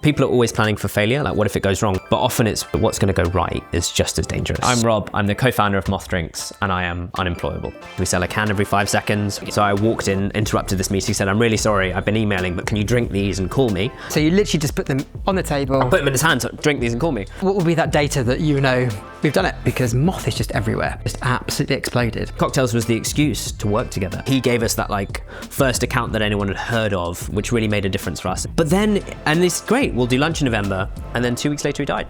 People are always planning for failure, like what if it goes wrong? But often it's what's going to go right is just as dangerous. I'm Rob, I'm the co-founder of Moth Drinks, and I am unemployable. We sell a can every 5 seconds. So I walked in, interrupted this meeting, said, I'm really sorry, I've been emailing, but can you drink these and call me? So you literally just put them on the table. I put them in his hand, so drink these and call me. What will be that data that you know we've done it? Because Moth is just everywhere, just absolutely exploded. Cocktails was the excuse to work together. He gave us that like first account that anyone had heard of, which really made a difference for us. But then, and it's great, we'll do lunch in November, and then 2 weeks later he died.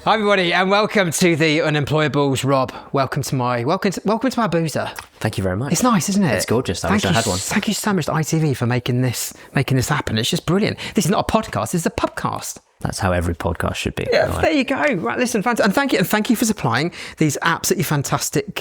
Hi everybody, and welcome to the Unemployables. Rob, welcome to my boozer. Thank you very much. It's nice, isn't it? It's gorgeous. I wish I had one. Thank you so much to ITV for making this happen. It's just brilliant. This is not a podcast, this is a pubcast. That's how every podcast should be. Yeah, there you go. Right, listen, and thank you for supplying these absolutely fantastic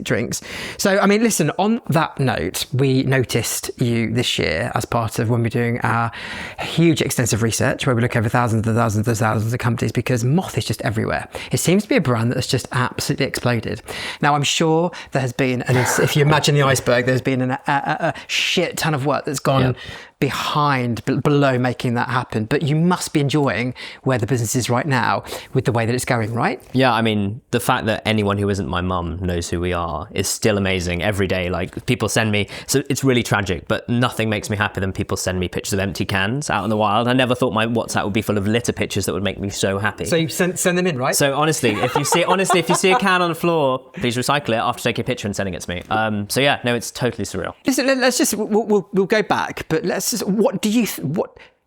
drinks. So, I mean, listen, on that note, we noticed you this year as part of when we're doing our huge extensive research where we look over thousands of companies, because Moth is just everywhere. It seems to be a brand that's just absolutely exploded. Now, I'm sure there has been, and if you imagine the iceberg, there's been a shit ton of work that's gone below making that happen. But you must be enjoying where the business is right now with the way that it's going, right? Yeah, I mean, the fact that anyone who isn't my mum knows who we are is still amazing every day. Like, people send me, so it's really tragic, but nothing makes me happier than people send me pictures of empty cans out in the wild. I never thought my WhatsApp would be full of litter pictures that would make me so happy. So you send them in, right? So honestly, if you see a can on the floor, please recycle it after taking a picture and sending it to me. So yeah, no, it's totally surreal. Listen, let's just, we'll go back, but let's just,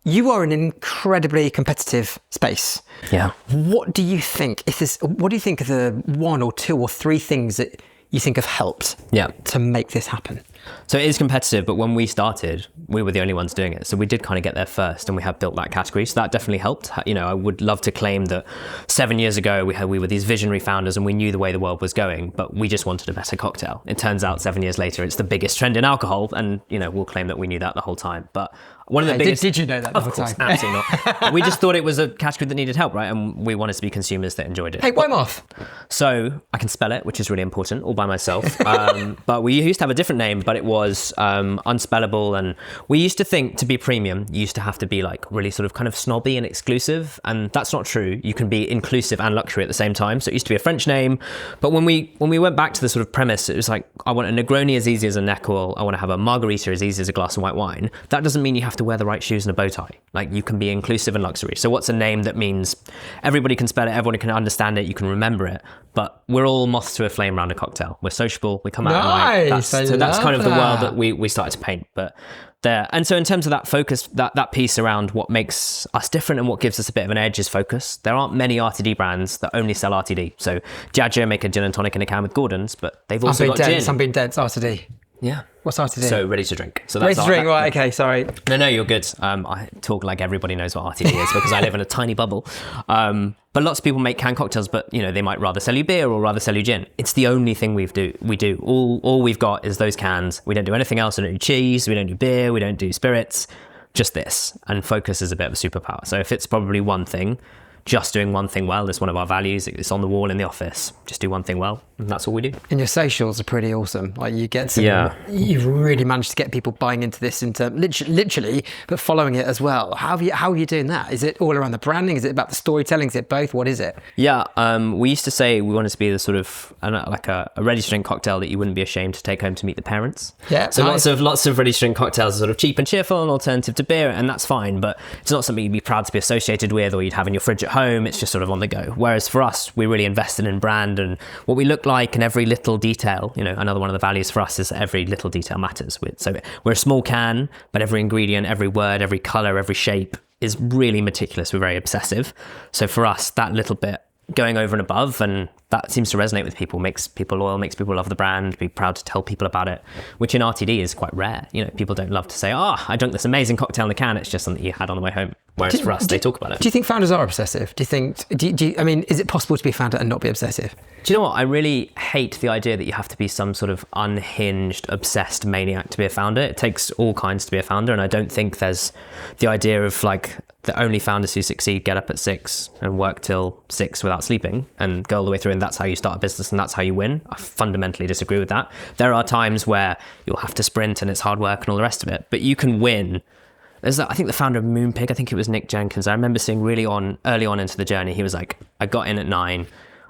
you are in an incredibly competitive space. Yeah. What do you think are the 1 or 2 or 3 things that you think have helped to make this happen? So it is competitive, but when we started, we were the only ones doing it. So we did kind of get there first, and we have built that category. So that definitely helped. You know, I would love to claim that 7 years ago, we were these visionary founders and we knew the way the world was going, but we just wanted a better cocktail. It turns out 7 years later, it's the biggest trend in alcohol. And, you know, we'll claim that we knew that the whole time. But one of the biggest... Did you know that the whole time? Absolutely not. We just thought it was a category that needed help, right? And we wanted to be consumers that enjoyed it. Hey, why Moth? So I can spell it, which is really important, all by myself. But we used to have a different name, but it was unspellable. And we used to think to be premium, you used to have to be like really sort of kind of snobby and exclusive. And that's not true. You can be inclusive and luxury at the same time. So it used to be a French name. But when we went back to the sort of premise, it was like, I want a Negroni as easy as a neck oil. I want to have a margarita as easy as a glass of white wine. That doesn't mean you have to wear the right shoes and a bow tie. Like, you can be inclusive and luxury. So what's a name that means everybody can spell it, everyone can understand it, you can remember it, but we're all moths to a flame around a cocktail. We're sociable, we come out at night. That's kind of the world that we started to paint. But there, and so in terms of that focus, that piece around what makes us different and what gives us a bit of an edge is focus. There aren't many RTD brands that only sell RTD. So Diageo make a gin and tonic in a can with Gordon's, but they've also got gin. I'm being dead, it's RTD. Yeah. What's RTD? So ready to drink. So that's ready to drink, right, okay, sorry. No, you're good. I talk like everybody knows what RTD is because I live in a tiny bubble. But lots of people make canned cocktails, but you know, they might rather sell you beer or rather sell you gin. It's the only thing we do. All we've got is those cans. We don't do anything else. We don't do cheese, we don't do beer, we don't do spirits, just this. And focus is a bit of a superpower. So if it's probably one thing, just doing one thing well is one of our values. It's on the wall in the office. Just do one thing well, and that's all we do. And your socials are pretty awesome. Like, you get some, you've really managed to get people buying into this literally, but following it as well. How are you doing that? Is it all around the branding? Is it about the storytelling? Is it both? What is it? Yeah, we used to say we wanted to be the sort of like a ready-to-drink cocktail that you wouldn't be ashamed to take home to meet the parents. Yeah. So lots of ready-to-drink cocktails are sort of cheap and cheerful, and alternative to beer, and that's fine. But it's not something you'd be proud to be associated with, or you'd have in your fridge at home. It's just sort of on the go. Whereas for us, we really invested in brand and what we look like, and every little detail. You know, another one of the values for us is that every little detail matters. So we're a small can, but every ingredient, every word, every color, every shape is really meticulous. We're very obsessive. So for us, that little bit going over and above, and that seems to resonate with people, makes people loyal, makes people love the brand, be proud to tell people about it, which in RTD is quite rare. You know, people don't love to say, I drank this amazing cocktail in a can. It's just something you had on the way home. Whereas for us, they talk about it. Do you think founders are obsessive? I mean, is it possible to be a founder and not be obsessive? Do you know what? I really hate the idea that you have to be some sort of unhinged, obsessed maniac to be a founder. It takes all kinds to be a founder. And I don't think there's the idea of like the only founders who succeed get up at 6 and work till 6 without sleeping and go all the way through, and that's how you start a business and that's how you win. I fundamentally disagree with that. There are times where you'll have to sprint and it's hard work and all the rest of it, but you can win I think the founder of Moonpig, I think it was Nick Jenkins. I remember seeing early on into the journey, he was like, I got in at 9,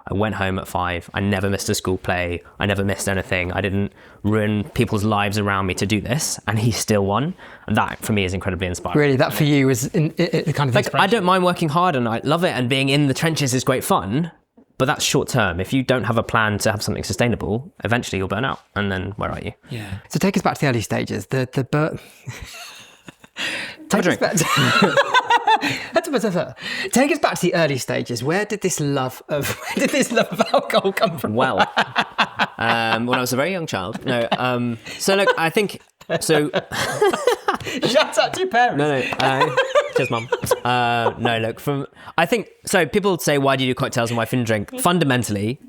I went home at 5, I never missed a school play, I never missed anything, I didn't ruin people's lives around me to do this, and he still won. And that for me is incredibly inspiring. Really, that for you was kind of like, I don't mind working hard and I love it, and being in the trenches is great fun, but that's short term. If you don't have a plan to have something sustainable, eventually you'll burn out, and then where are you? Yeah. So take us back to the early stages. Have a drink. Take us back to the early stages. Where did this love of alcohol come from? Well, when I was a very young child. No. So look, I think so. Shout out to your parents. No. Cheers, mum. No, look. I think so. People say, "Why do you do cocktails and why food and drink?" Fundamentally,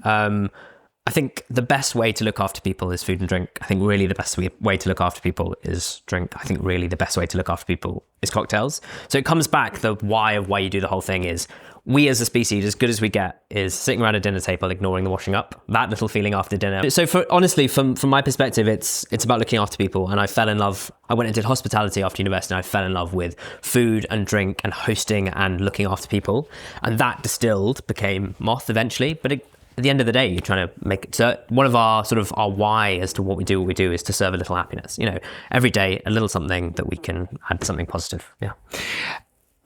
I think the best way to look after people is food and drink. I think really the best way to look after people is drink. I think really the best way to look after people is cocktails. So it comes back, the why of why you do the whole thing is, we as a species, as good as we get, is sitting around a dinner table, ignoring the washing up, that little feeling after dinner. So honestly, from my perspective, it's about looking after people. And I fell in love, I went and did hospitality after university, and I fell in love with food and drink and hosting and looking after people. And that distilled became Moth eventually. But at the end of the day, you're trying to make it. So one of our why as to what we do is to serve a little happiness. Every day, a little something that we can add something positive. Yeah.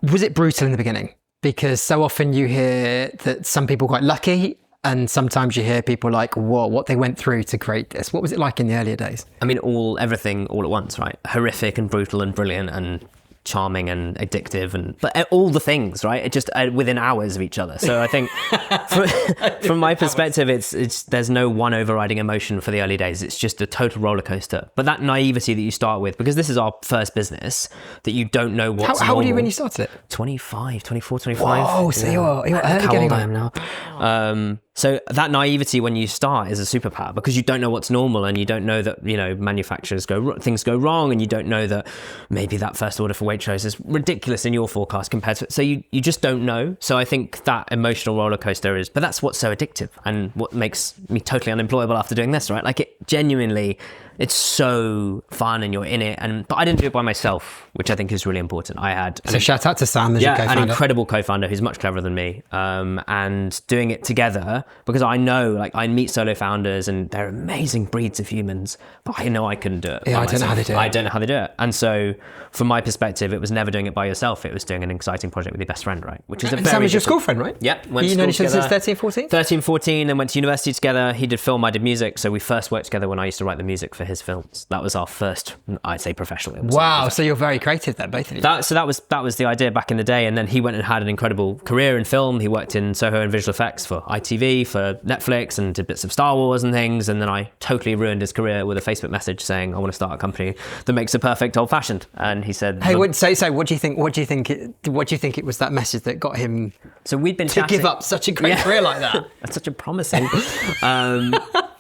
Was it brutal in the beginning? Because so often you hear that some people got lucky, and sometimes you hear people like, whoa, what they went through to create this. What was it like in the earlier days? I mean, everything all at once, right? Horrific and brutal and brilliant and charming and addictive, but all the things, right? It just within hours of each other. So I think from my perspective, it's there's no one overriding emotion for the early days. It's just a total roller coaster. But that naivety that you start with, because this is our first business, that you don't know what's How old were you when you started it? 24, 25. Oh, so you're early getting I am now. So that naivety when you start is a superpower, because you don't know what's normal, and you don't know that, things go wrong, and you don't know that maybe that first order for Waitrose is ridiculous in your forecast compared to, so you just don't know. So I think that emotional roller coaster but that's what's so addictive and what makes me totally unemployable after doing this, right? Like, it genuinely, it's so fun and you're in it. But I didn't do it by myself, which I think is really important. I had shout out to Sam, as your co-founder. An incredible co-founder who's much cleverer than me, and doing it together, because I know, like, I meet solo founders and they're amazing breeds of humans, but I know I couldn't do it. Yeah, I don't know how they do it. I don't know how they do it. And so from my perspective, it was never doing it by yourself. It was doing an exciting project with your best friend, right? Which is a very Sam was your school friend, right? Yeah. You known each other since 13, 14? 13, 14, and went to university together. He did film, I did music. So we first worked together when I used to write the music for his films. That was our first, I'd say, professional. Wow, so you're very creative then, both of you. That was the idea back in the day. And then he went and had an incredible career in film. He worked in Soho and visual effects for ITV, for Netflix, and did bits of Star Wars and things. And then I totally ruined his career with a Facebook message saying, I want to start a company that makes a perfect old fashioned. And he said, hey, so what do you think it was, that message that got him so we'd been to give up such a great career like that? That's such a promising.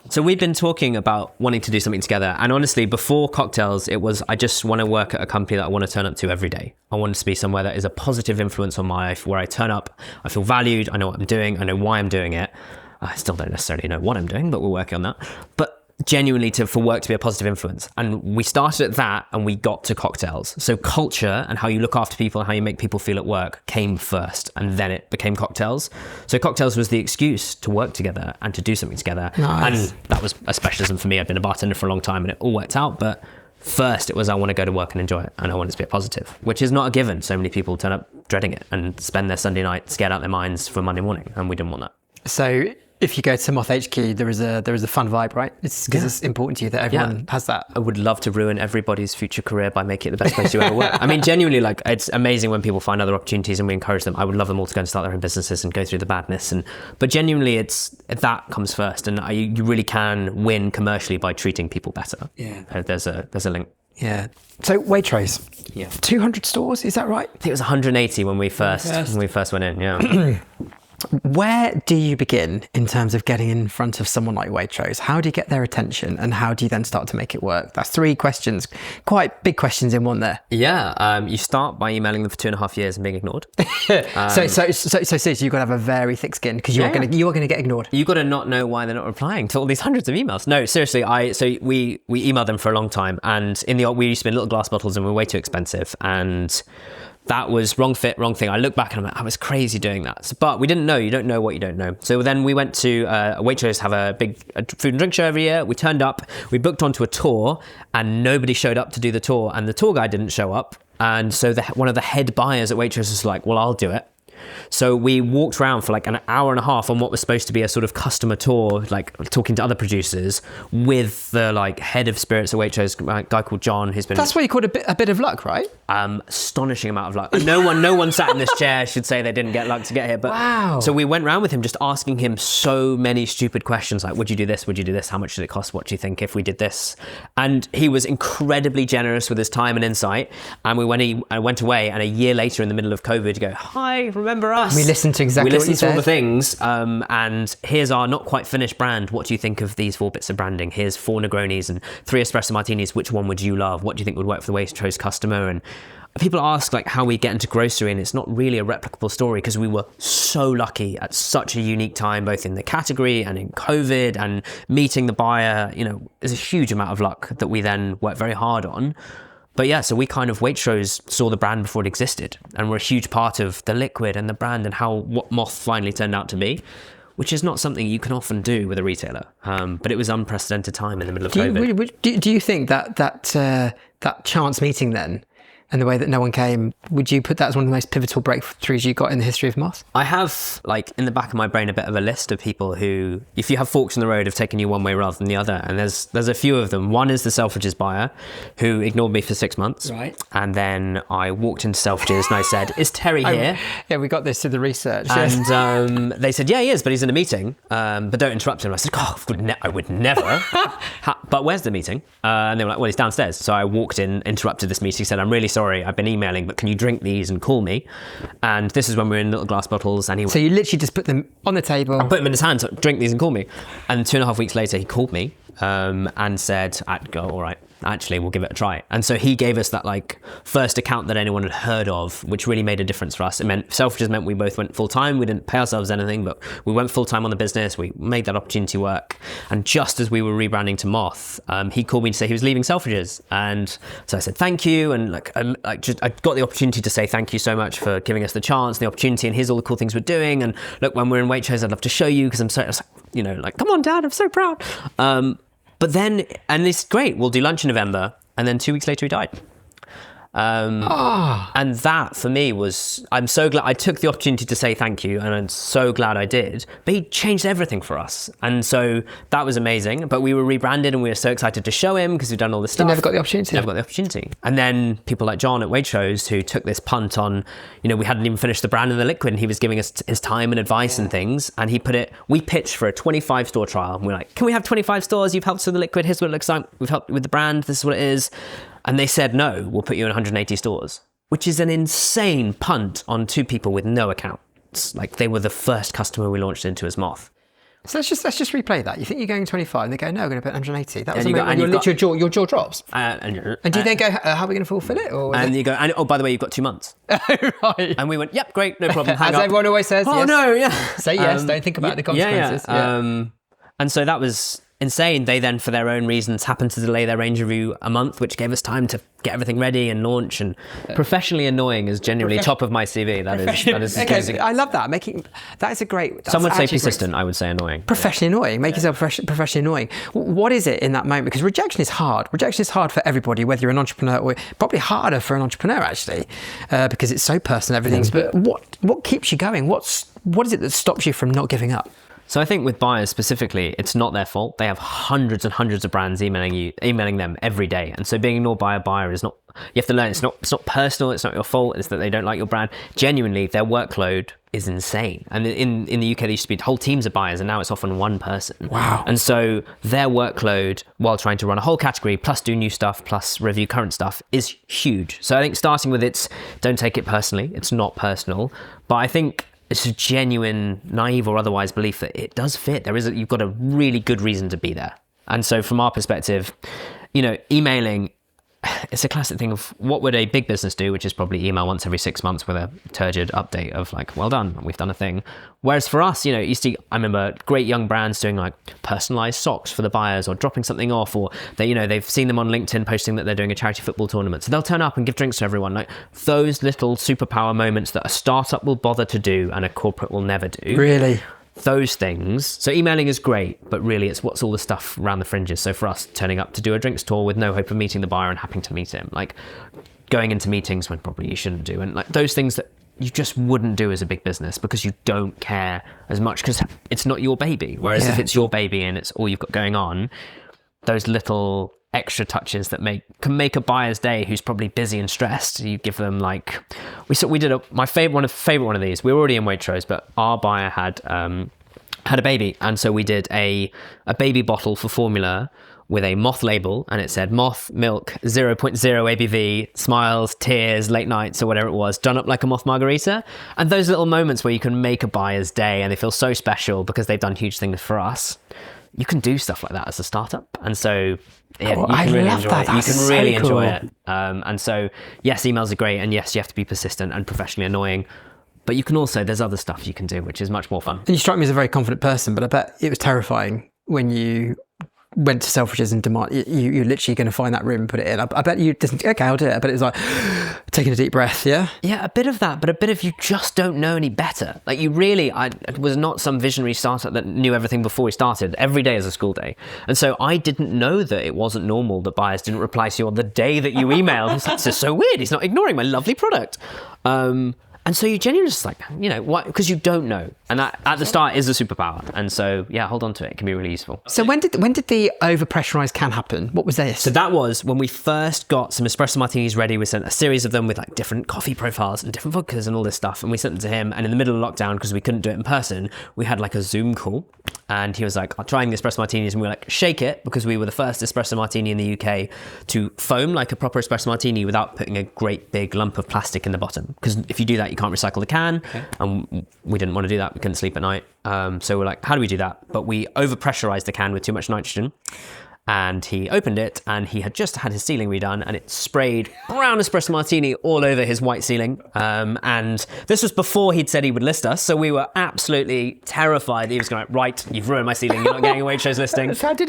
So we'd been talking about wanting to do something together. And honestly, before cocktails, it was, I just want to work at a company that I want to turn up to every day. I want it to be somewhere that is a positive influence on my life, where I turn up, I feel valued, I know what I'm doing, I know why I'm doing it. I still don't necessarily know what I'm doing, but we're working on that. But genuinely for work to be a positive influence. And we started at that and we got to cocktails. So culture and how you look after people and how you make people feel at work came first, and then it became cocktails. So cocktails was the excuse to work together and to do something together. Nice. And that was a specialism for me. I'd been a bartender for a long time and it all worked out. But first it was, I want to go to work and enjoy it, and I want it to be a positive, which is not a given. So many people turn up dreading it and spend their Sunday night scared out their minds for Monday morning, and we didn't want that. So if you go to Moth HQ, there is a fun vibe, right? It's because it's important to you that everyone has that. I would love to ruin everybody's future career by making it the best place you ever work. I mean, genuinely, like, it's amazing when people find other opportunities and we encourage them. I would love them all to go and start their own businesses and go through the badness. But genuinely, that comes first, and you really can win commercially by treating people better. Yeah, there's a link. Yeah. So Waitrose, 200 stores, is that right? I think it was 180 when we first went in. Yeah. Where do you begin in terms of getting in front of someone like Waitrose? How do you get their attention, and how do you then start to make it work? That's 3 questions, quite big questions in one there. Yeah, you start by emailing them for 2.5 years and being ignored. So seriously, you've got to have a very thick skin, because you are going to get ignored. You've got to not know why they're not replying to all these hundreds of emails. No, seriously, we emailed them for a long time, and we used to be in little glass bottles and we were way too expensive, and that was wrong fit, wrong thing. I look back and I'm like, I was crazy doing that. But we didn't know. You don't know what you don't know. So then we went to Waitrose, have a big food and drink show every year. We turned up, we booked onto a tour, and nobody showed up to do the tour, and the tour guide didn't show up. And so one of the head buyers at Waitrose was like, well, I'll do it. So we walked around for like an hour and a half on what was supposed to be a sort of customer tour, like talking to other producers with the like head of spirits at Waitrose, a guy called John, who's been... That's what you called a bit of luck, right? Astonishing amount of luck. No one sat in this chair should say they didn't get luck to get here. But wow. So we went around with him just asking him so many stupid questions like, would you do this? Would you do this? How much did it cost? What do you think if we did this? And he was incredibly generous with his time and insight. And when he went away, and a year later in the middle of COVID, you go, hi, remember us? We listened to exactly what you said. We listened to all the things. And here's our not quite finished brand. What do you think of these 4 bits of branding? Here's 4 Negronis and 3 espresso martinis. Which one would you love? What do you think would work for the Waitrose customer? And people ask like how we get into grocery, and it's not really a replicable story because we were so lucky at such a unique time, both in the category and in COVID and meeting the buyer. You know, there's a huge amount of luck that we then worked very hard on. But yeah, so we kind of, Waitrose saw the brand before it existed, and we're a huge part of the liquid and the brand and what Moth finally turned out to be, which is not something you can often do with a retailer. But it was unprecedented time in the middle of COVID. Do you think that chance meeting then, and the way that no one came, would you put that as one of the most pivotal breakthroughs you got in the history of Moth? I have, like, in the back of my brain, a bit of a list of people who, if you have forks in the road, have taken you one way rather than the other. And there's a few of them. One is the Selfridges buyer, who ignored me for 6 months. Right. And then I walked into Selfridges and I said, is Terry here? Yeah, we got this through the research. And they said, yeah, he is, but he's in a meeting. But don't interrupt him. I said, I would never. But where's the meeting? And they were like, well, he's downstairs. So I walked in, interrupted this meeting, said, I'm really sorry, I've been emailing, but can you drink these and call me? And this is when we were in little glass bottles. And so you literally just put them on the table? I put them in his hand, so drink these and call me. And 2.5 weeks later, he called me and said, all right, actually, we'll give it a try. And so he gave us that like first account that anyone had heard of, which really made a difference for us. It meant Selfridges meant we both went full time. We didn't pay ourselves anything, but we went full time on the business. We made that opportunity work. And just as we were rebranding to Moth, he called me to say he was leaving Selfridges. And so I said, thank you. And I got the opportunity to say thank you so much for giving us the chance, the opportunity, and here's all the cool things we're doing. And look, when we're in Waitrose, I'd love to show you because I'm so, come on, Dad, I'm so proud. But then, and it's great, we'll do lunch in November, and then 2 weeks later he died. And that for me was, I'm so glad I took the opportunity to say thank you, and I'm so glad I did. But he changed everything for us. And so that was amazing. But we were rebranded and we were so excited to show him because we've done all this stuff. You never got the opportunity. Never got the opportunity. And then people like John at Waitrose who took this punt on, we hadn't even finished the brand in the liquid, and he was giving us his time and advice and things. And we pitched for a 25 store trial. And we're like, can we have 25 stores? You've helped us with the liquid. Here's what it looks like. We've helped with the brand. This is what it is. And they said, no, we'll put you in 180 stores, which is an insane punt on 2 people with no accounts. Like, they were the first customer we launched into as Moth. So let's just replay that. You think you're going 25, and they go, no, we're going to put 180. That was your jaw drops. And do you then go, how are we going to fulfill it? Or and you go, oh, by the way, you've got 2 months. Right. And we went, yep, great, no problem. As everyone always says. Oh, yes. no, yeah. Say yes, don't think about the consequences. Yeah. And so that was insane. They then, for their own reasons, happened to delay their range review a month, which gave us time to get everything ready and launch. And professionally annoying is genuinely top of my CV. That is okay, I love that. That is a great. Some would say persistent. I would say annoying. Professionally annoying. Make yourself professionally annoying. What is it in that moment? Because rejection is hard. Rejection is hard for everybody, whether you're an entrepreneur or probably harder for an entrepreneur actually, because it's so personal. Everything's. But what keeps you going? What is it that stops you from not giving up? So I think with buyers specifically, it's not their fault. They have hundreds and hundreds of brands emailing them every day. And so being ignored by a buyer is not, you have to learn, it's not personal, it's not your fault, it's that they don't like your brand. Genuinely, their workload is insane. And in the UK, there used to be whole teams of buyers, and now it's often one person. Wow. And so their workload, while trying to run a whole category, plus do new stuff, plus review current stuff, is huge. So I think starting with don't take it personally, it's not personal. But I think it's a genuine, naive or otherwise belief that it does fit. You've got a really good reason to be there. And so from our perspective, emailing, it's a classic thing of what would a big business do, which is probably email once every 6 months with a turgid update of like, well done, we've done a thing. Whereas for us, you see, I remember great young brands doing like personalized socks for the buyers or dropping something off, or they've seen them on LinkedIn posting that they're doing a charity football tournament. So they'll turn up and give drinks to everyone. Like those little superpower moments that a startup will bother to do and a corporate will never do. Really? Those things. So emailing is great, but really it's what's all the stuff around the fringes. So for us, turning up to do a drinks tour with no hope of meeting the buyer and happening to meet him, like going into meetings when probably you shouldn't do, and like those things that you just wouldn't do as a big business because you don't care as much because it's not your baby. Whereas if it's your baby and it's all you've got going on, those little extra touches that can make a buyer's day who's probably busy and stressed. You give them like we did my favorite one of these. We were already in Waitrose, but our buyer had a baby, and so we did a baby bottle for formula with a Moth label, and it said Moth milk 0.0 ABV, smiles, tears, late nights, or whatever it was, done up like a Moth margarita. And those little moments where you can make a buyer's day and they feel so special because they've done huge things for us. You can do stuff like that as a startup, and so you can really enjoy it. You can really enjoy it. And so yes, emails are great, and yes, you have to be persistent and professionally annoying. But you can also, there's other stuff you can do, which is much more fun. And you strike me as a very confident person, but I bet it was terrifying when you went to Selfridges and demand, you're literally going to find that room and put it in. I bet you didn't, okay, I'll do it. But it was like taking a deep breath, yeah? Yeah, a bit of that, but a bit of you just don't know any better. Like you really, I was not some visionary startup that knew everything before we started. Every day is a school day. And so I didn't know that it wasn't normal that buyers didn't reply to you on the day that you emailed. It's like, this is so weird. He's not ignoring my lovely product. And so you genuinely just like, why? Because you don't know. And that at the start is a superpower. And so, yeah, hold on to it. It can be really useful. So when did the over-pressurized can happen? What was this? So that was when we first got some espresso martinis ready. We sent a series of them with like different coffee profiles and different vodkas and all this stuff. And we sent them to him. And in the middle of lockdown, because we couldn't do it in person, we had like a Zoom call. And he was like, I'm trying the espresso martinis. And we were like, shake it, because we were the first espresso martini in the UK to foam like a proper espresso martini without putting a great big lump of plastic in the bottom. Because if you do that, you can't recycle the can. Okay. And we didn't want to do that. We couldn't sleep at night. So we're like, how do we do that? But we overpressurized the can with too much nitrogen. And he opened it, and he had just had his ceiling redone, and it sprayed brown espresso martini all over his white ceiling. And this was before he'd said he would list us, so we were absolutely terrified that he was going, right, you've ruined my ceiling, you're not getting a Waitrose listing. So how did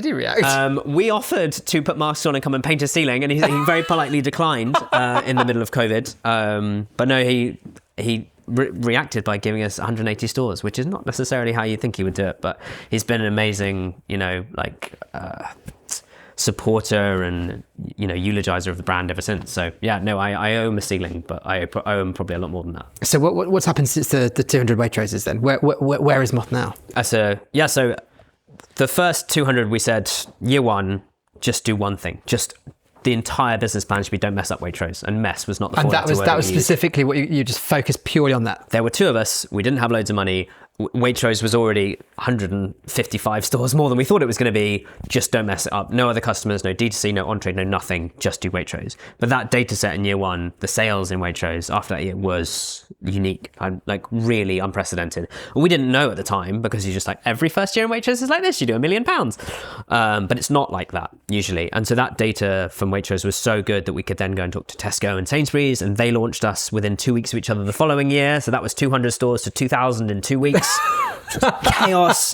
he react? We offered to put masks on and come and paint his ceiling, and he very politely declined in the middle of COVID. But no, he reacted by giving us 180 stores, which is not necessarily how you think he would do it, but he's been an amazing, supporter and, eulogizer of the brand ever since. So yeah, no, I owe him a ceiling, but I owe him probably a lot more than that. So what's happened since the 200 Waitroses then? Where is Moth now? So the first 200 we said, year one, just do one thing. Just the entire business plan should be don't mess up Waitrose, and mess was not the format. And that was specifically what you just focused purely on that. There were two of us. We didn't have loads of money. Waitrose was already 155 stores more than we thought it was going to be. Just don't mess it up. No other customers, no D2C, no on-trade, no nothing. Just do Waitrose. But that data set in year one, the sales in Waitrose after that year was unique and like really unprecedented. And we didn't know at the time, because you're just like, every first year in Waitrose is like this. You do £1 million. But it's not like that usually. And so that data from Waitrose was so good that we could then go and talk to Tesco and Sainsbury's, and they launched us within 2 weeks of each other the following year. So that was 200 stores to 2,000 in 2 weeks. Chaos.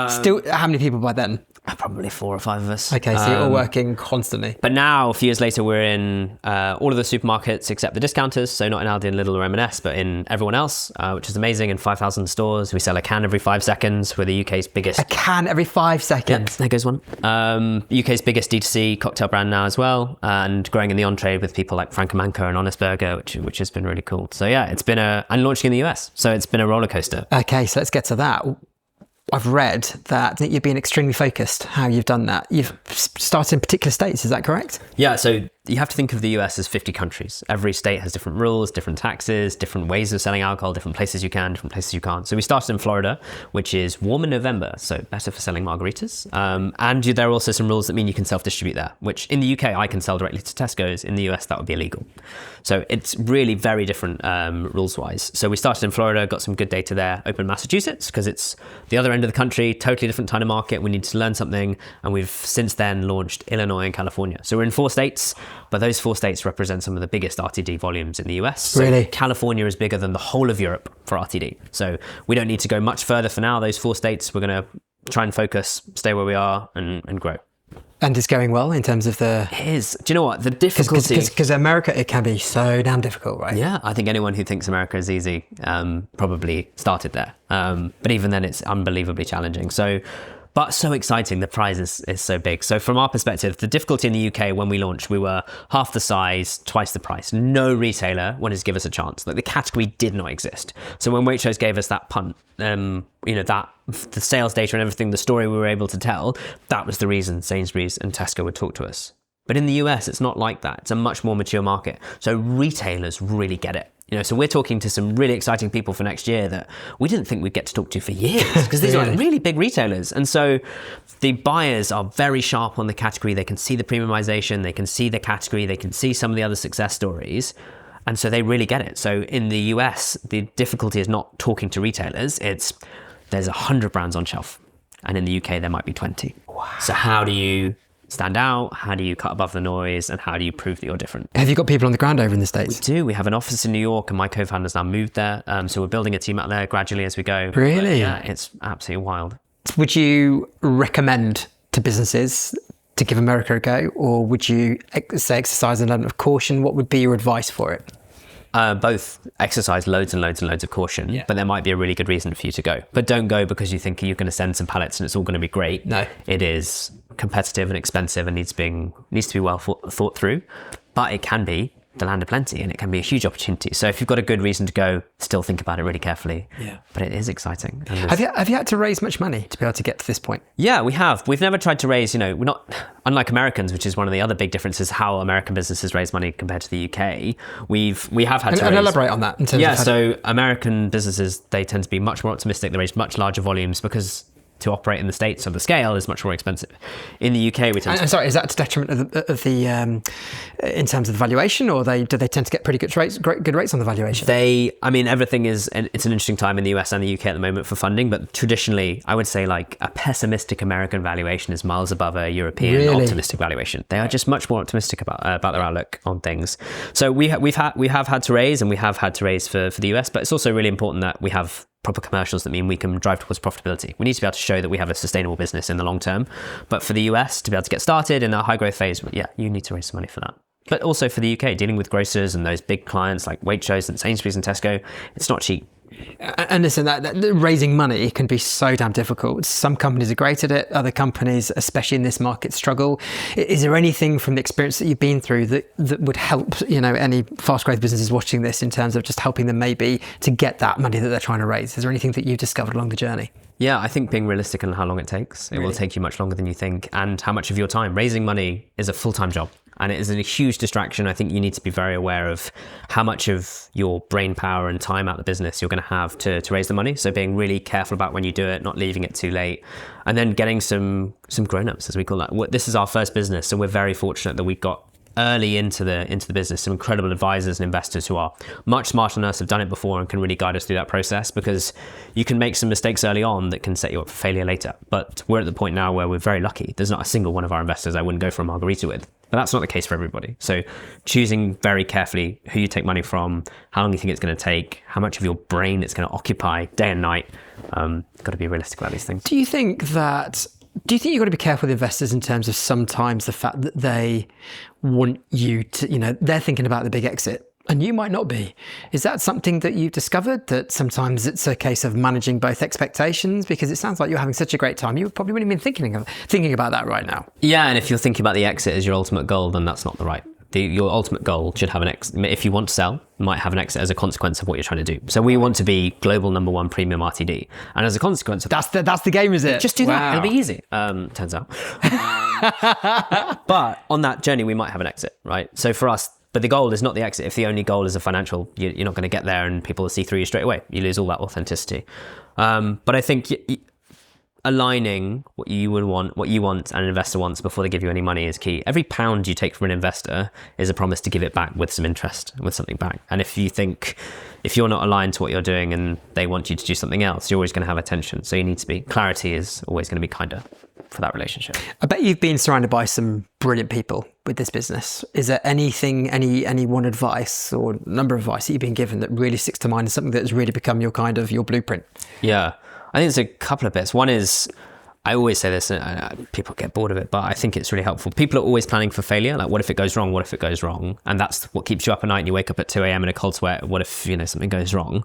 Still, how many people by then? Probably 4 or 5 of us. Okay, so you're all working constantly. But now, a few years later, we're in all of the supermarkets except the discounters. So not in Aldi and Lidl or M&S, but in everyone else, which is amazing. In 5,000 stores, we sell a can every 5 seconds. We're the UK's biggest. A can every 5 seconds. Yep, there goes one. UK's biggest D2C cocktail brand now as well, and growing in the on-trade with people like Frank & Manca and Honest Burger, which has been really cool. So yeah, it's been and launching in the US. So it's been a roller coaster. Okay, so let's get to that. I've read that you've been extremely focused how you've done that. You've started in particular states, is that correct? Yeah, so you have to think of the US as 50 countries. Every state has different rules, different taxes, different ways of selling alcohol, different places you can, different places you can't. So we started in Florida, which is warm in November, so better for selling margaritas. And there are also some rules that mean you can self-distribute there, which in the UK, I can sell directly to Tesco's. In the US, that would be illegal. So it's really very different rules-wise. So we started in Florida, got some good data there, opened Massachusetts, because it's the other end of the country, totally different kind of market. We need to learn something. And we've since then launched Illinois and California. So we're in 4 states. But those 4 states represent some of the biggest RTD volumes in the US. So really? California is bigger than the whole of Europe for RTD. So we don't need to go much further for now. Those 4 states, we're going to try and focus, stay where we are and grow. And it's going well in terms of the... It is. Do you know what? The difficulty... Because America, it can be so damn difficult, right? Yeah, I think anyone who thinks America is easy probably started there. But even then, it's unbelievably challenging. But so exciting, the prize is so big. So from our perspective, the difficulty in the UK when we launched, we were half the size, twice the price. No retailer wanted to give us a chance. Like the category did not exist. So when Waitrose gave us that punt, that the sales data and everything, the story we were able to tell, that was the reason Sainsbury's and Tesco would talk to us. But in the US, it's not like that. It's a much more mature market. So retailers really get it. So we're talking to some really exciting people for next year that we didn't think we'd get to talk to for years because these are like really big retailers. And so the buyers are very sharp on the category. They can see the premiumization, they can see the category, they can see some of the other success stories. And so they really get it. So in the US, the difficulty is not talking to retailers. There's 100 brands on shelf. And in the UK, there might be 20. Wow. So how do you stand out? How do you cut above the noise? And how do you prove that you're different? Have you got people on the ground over in the States? We do. We have an office in New York and my co-founder's now moved there. So we're building a team out there gradually as we go. Really? But yeah, it's absolutely wild. Would you recommend to businesses to give America a go? Or would you say exercise an element of caution? What would be your advice for it? Both. Exercise loads and loads and loads of caution, but there might be a really good reason for you to go. But don't go because you think you're going to send some pallets and it's all going to be great. No. It is competitive and expensive and needs to be well thought through, but it can be the land of plenty and it can be a huge opportunity. So if you've got a good reason to go, still think about it really carefully. Yeah. But it is exciting. Have you had to raise much money to be able to get to this point? Yeah, we have. We've never tried to raise, we're not, unlike Americans, which is one of the other big differences, how American businesses raise money compared to the UK. We have had to raise... And elaborate on that in terms of... So American businesses, they tend to be much more optimistic. They raise much larger volumes because to operate in the States on the scale is much more expensive. In the UK, we tend to... Sorry, is that to detriment of the in terms of the valuation, or do they tend to get pretty good rates on the valuation? Everything is... It's an interesting time in the US and the UK at the moment for funding, but traditionally, I would say like a pessimistic American valuation is miles above a European optimistic valuation. They are just much more optimistic about their outlook on things. So we have had to raise, and we have had to raise for the US, but it's also really important that we have proper commercials that mean we can drive towards profitability. We need to be able to show that we have a sustainable business in the long term. But for the US, to be able to get started in that high growth phase, you need to raise some money for that. But also for the UK, dealing with grocers and those big clients like Waitrose and Sainsbury's and Tesco, it's not cheap. And listen, that raising money can be so damn difficult. Some companies are great at it. Other companies, especially in this market, struggle. Is there anything from the experience that you've been through that would help, any fast growth businesses watching this in terms of just helping them maybe to get that money that they're trying to raise? Is there anything that you discovered along the journey? Yeah, I think being realistic on how long it takes. It will take you much longer than you think, and how much of your time. Raising money is a full-time job. And it is a huge distraction. I think you need to be very aware of how much of your brain power and time out of the business you're going to have to raise the money. So being really careful about when you do it, not leaving it too late, and then getting some grown-ups, as we call that. This is our first business, so we're very fortunate that we got early into the business some incredible advisors and investors who are much smarter than us, have done it before, and can really guide us through that process, because you can make some mistakes early on that can set you up for failure later. But we're at the point now where we're very lucky. There's not a single one of our investors I wouldn't go for a margarita with. But that's not the case for everybody. So choosing very carefully who you take money from, how long you think it's going to take, how much of your brain it's going to occupy day and night. Got to be realistic about these things. Do you think you've got to be careful with investors in terms of sometimes the fact that they want you to, they're thinking about the big exit and you might not be? Is that something that you've discovered, that sometimes it's a case of managing both expectations? Because it sounds like you're having such a great time. You probably wouldn't have been thinking about that right now. Yeah, and if you're thinking about the exit as your ultimate goal, then that's not the right your ultimate goal should have an exit. If you want to sell, might have an exit as a consequence of what you're trying to do. So we want to be global #1 premium RTD, and as a consequence of that's the game, is it? Just do that. It'll be easy. Turns out. But on that journey, we might have an exit, right? So for us, but the goal is not the exit. If the only goal is a financial, you're not going to get there, and people will see through you straight away. You lose all that authenticity. But I think aligning what you want, and an investor wants before they give you any money is key. Every pound you take from an investor is a promise to give it back with some interest, with something back. And if you're not aligned to what you're doing and they want you to do something else, you're always going to have a tension. So you need to be, clarity is always going to be kinder for that relationship. I bet you've been surrounded by some brilliant people with this business. Is there anything, any one advice or number of advice that you've been given that really sticks to mind, and something that has really become your blueprint? Yeah. I think there's a couple of bits. One is, I always say this, and people get bored of it, but I think it's really helpful. People are always planning for failure. Like, what if it goes wrong? What if it goes wrong? And that's what keeps you up at night, and you wake up at 2 a.m. in a cold sweat. What if, something goes wrong?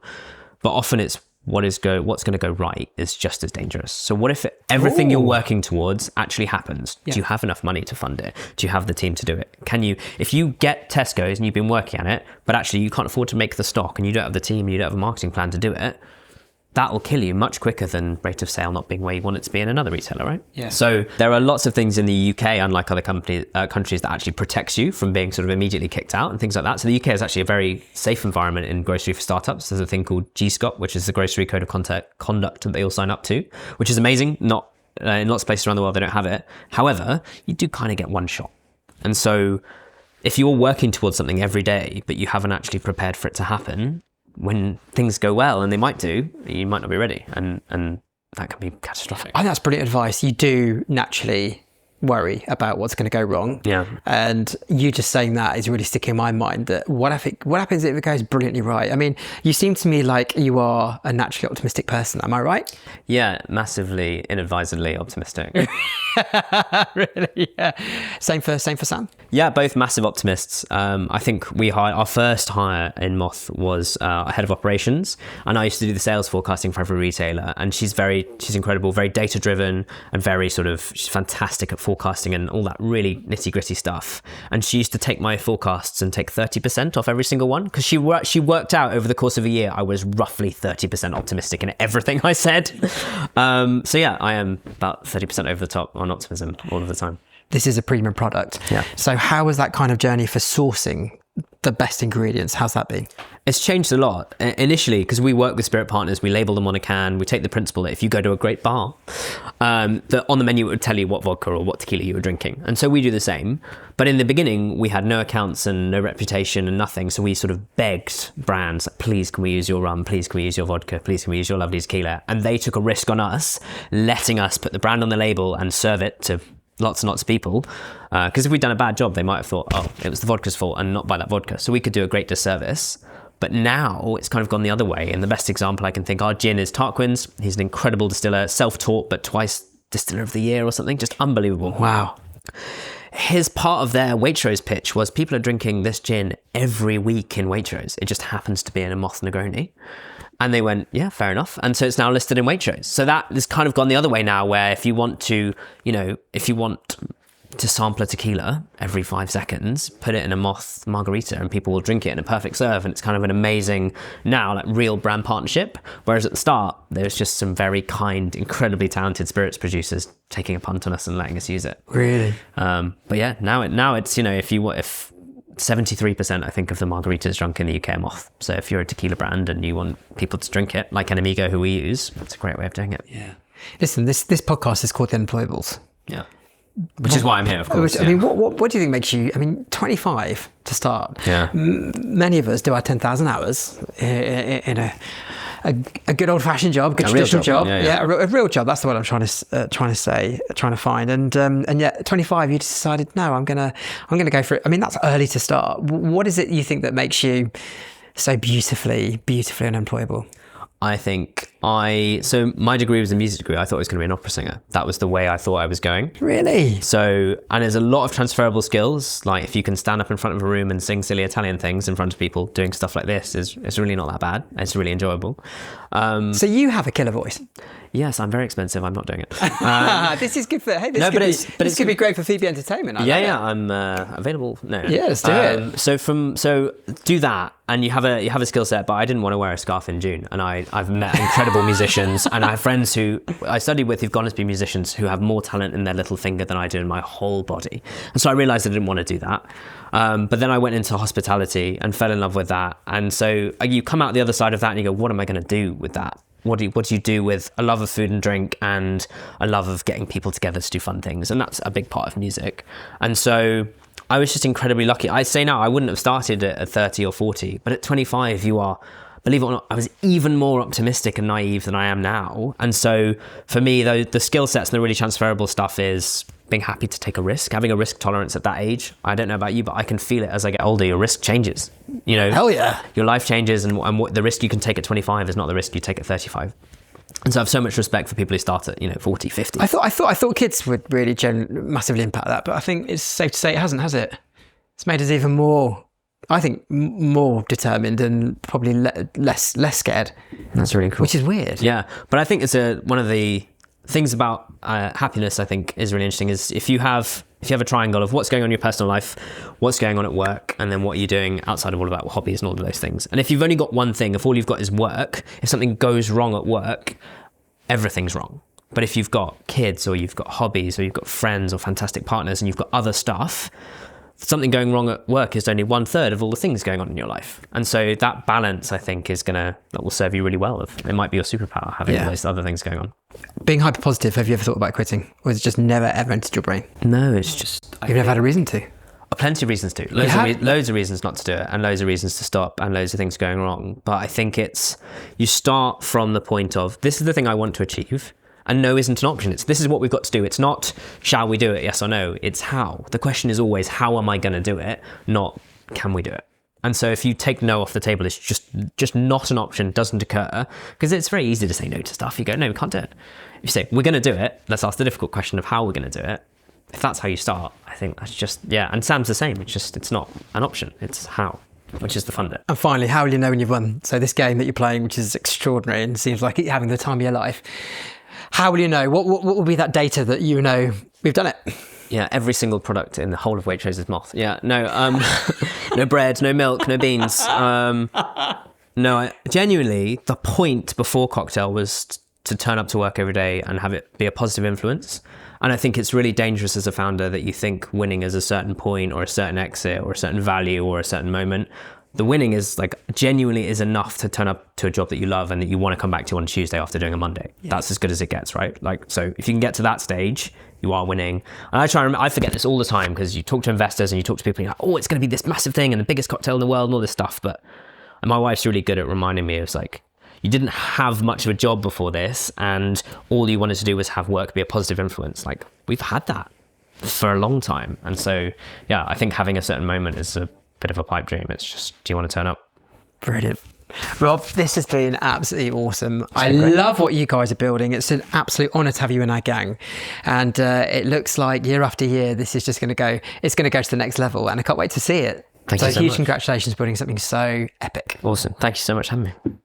But often it's what's going to go right is just as dangerous. So what if everything you're working towards actually happens? Yeah. Do you have enough money to fund it? Do you have the team to do it? If you get Tesco's and you've been working on it, but actually you can't afford to make the stock and you don't have the team, you don't have a marketing plan to do it, that will kill you much quicker than rate of sale not being where you want it to be in another retailer, right? Yeah. So there are lots of things in the UK, unlike other countries, that actually protects you from being sort of immediately kicked out and things like that. So the UK is actually a very safe environment in grocery for startups. There's a thing called GSCOP, which is the Grocery Code of Conduct that they all sign up to, which is amazing. Not in lots of places around the world, they don't have it. However, you do kind of get one shot. And so if you're working towards something every day, but you haven't actually prepared for it to happen, when things go well, and they might do, you might not be ready, and that can be catastrophic. I think that's brilliant advice. You do naturally worry about what's going to go wrong. Yeah. And you just saying that is really sticking in my mind, that what happens if it goes brilliantly right? I mean, you seem to me like you are a naturally optimistic person. Am I right? Yeah, massively, inadvisedly optimistic. Really? Yeah. Same for Sam? Yeah, both massive optimists. I think we hired, our first hire in Moth was a head of operations, and I used to do the sales forecasting for every retailer, and she's incredible, very data driven, and she's fantastic at forecasting and all that really nitty gritty stuff. And she used to take my forecasts and take 30% off every single one, because she worked out over the course of a year I was roughly 30% optimistic in everything I said. So yeah, I am about 30% over the top on optimism all of the time. This is a premium product. Yeah. So how was that kind of journey for sourcing the best ingredients? How's that been? It's changed a lot. Initially, because we work with spirit partners, we label them on a can. We take the principle that if you go to a great bar, that on the menu it would tell you what vodka or what tequila you were drinking. And so we do the same. But in the beginning, we had no accounts and no reputation and nothing. So we sort of begged brands, please can we use your rum? Please can we use your vodka? Please can we use your lovely tequila? And they took a risk on us, letting us put the brand on the label and serve it to lots and lots of people, because if we'd done a bad job, they might have thought, oh, it was the vodka's fault and not buy that vodka. So we could do a great disservice. But now it's kind of gone the other way. And the best example I can think, our gin is Tarquin's. He's an incredible distiller, self-taught, but twice distiller of the year or something. Just unbelievable. Wow. His part of their Waitrose pitch was people are drinking this gin every week in Waitrose. It just happens to be in a Moth Negroni. And they went, yeah, fair enough. And so it's now listed in Waitrose. So that has kind of gone the other way now, where if you want to sample a tequila every 5 seconds, put it in a Moth margarita and people will drink it in a perfect serve. And it's kind of an amazing now, like, real brand partnership. Whereas at the start, there's just some very kind, incredibly talented spirits producers taking a punt on us and letting us use it. Really? But yeah, now it's, if 73% I think of the margaritas drunk in the UK are Moth. So if you're a tequila brand and you want people to drink it, like an Amigo who we use, it's a great way of doing it. Yeah. Listen, this podcast is called The Unemployables. Yeah. Which is why I'm here, of course. I mean, what do you think makes you? I mean, 25 to start. Yeah. Many of us do our 10,000 hours in a good old fashioned job, good traditional job. Yeah, a real job. That's the word I'm trying to find. And yet, 25, you decided, no, I'm gonna go for it. I mean, that's early to start. What is it you think that makes you so beautifully unemployable? So my degree was a music degree. I thought I was going to be an opera singer. That was the way I thought I was going. Really? So, and there's a lot of transferable skills. Like if you can stand up in front of a room and sing silly Italian things in front of people, doing stuff like this it's really not that bad. It's really enjoyable. So you have a killer voice. Yes, I'm very expensive. I'm not doing it. This is good for. Hey, this could be great for FEBE Entertainment. I'm available. No. Yeah, let's do it. So do that, and you have a skill set. But I didn't want to wear a scarf in June, and I've met incredible musicians, and I have friends who I studied with who've gone on to be musicians who have more talent in their little finger than I do in my whole body. And so I realised I didn't want to do that. But then I went into hospitality and fell in love with that. And so you come out the other side of that, and you go, what am I going to do with that? What do you do with a love of food and drink and a love of getting people together to do fun things? And that's a big part of music. And so I was just incredibly lucky. I say now I wouldn't have started at 30 or 40, but at 25 you are, believe it or not, I was even more optimistic and naive than I am now. And so for me, the skill sets and the really transferable stuff is being happy to take a risk, having a risk tolerance at that age. I don't know about you, but I can feel it as I get older. Your risk changes. Hell yeah. Your life changes, and what the risk you can take at 25 is not the risk you take at 35. And so I have so much respect for people who start at 40, 50. I thought kids would really massively impact that, but I think it's safe to say it hasn't, has it? It's made us even more, I think, more determined and probably less scared. That's really cool. Which is weird. Yeah, but I think it's one of the things about happiness I think is really interesting is if you have a triangle of what's going on in your personal life, what's going on at work, and then what you're doing outside of all of that, hobbies and all of those things. And if you've only got one thing, if all you've got is work, if something goes wrong at work, everything's wrong. But if you've got kids or you've got hobbies or you've got friends or fantastic partners and you've got other stuff, something going wrong at work is only 1/3 of all the things going on in your life. And so that balance, I think, that will serve you really well. It might be your superpower, having all those other things going on. Being hyper positive, have you ever thought about quitting? Or has it just never ever entered your brain? No, it's just... You've never had a reason to? Plenty of reasons to. Loads of reasons not to do it, and loads of reasons to stop, and loads of things going wrong. But I think you start from the point of, this is the thing I want to achieve. And no isn't an option. This is what we've got to do. It's not, shall we do it, yes or no? It's how. The question is always, how am I going to do it? Not, can we do it? And so if you take no off the table, it's just not an option, doesn't occur. Because it's very easy to say no to stuff. You go, no, we can't do it. If you say, we're going to do it, let's ask the difficult question of how we're going to do it. If that's how you start, I think that's just, and Sam's the same. It's not an option. It's how, which is the fun bit. And finally, how will you know when you've won? So this game that you're playing, which is extraordinary and seems like you're having the time of your life. How will you know? What will be that data that you know we've done it? Yeah, every single product in the whole of Waitrose is Moth. Yeah, no, no bread, no milk, no beans. Genuinely, the point before Cocktail was to turn up to work every day and have it be a positive influence. And I think it's really dangerous as a founder that you think winning is a certain point or a certain exit or a certain value or a certain moment. The winning is genuinely is enough to turn up to a job that you love and that you want to come back to on Tuesday after doing a Monday. Yeah. That's as good as it gets, right? So if you can get to that stage, you are winning. And I forget this all the time because you talk to investors and you talk to people and you're like, oh, it's going to be this massive thing and the biggest cocktail in the world and all this stuff. But my wife's really good at reminding me, it's you didn't have much of a job before this and all you wanted to do was have work be a positive influence. We've had that for a long time. And so, I think having a certain moment is a bit of a pipe dream. It's just, do you want to turn up? Brilliant. Rob, this has been absolutely awesome. I love what you guys are building. It's an absolute honour to have you in our gang. And it looks like year after year, this is just going to go to the next level. And I can't wait to see it. Thank you so huge much. Congratulations building something so epic. Awesome. Thank you so much for having me.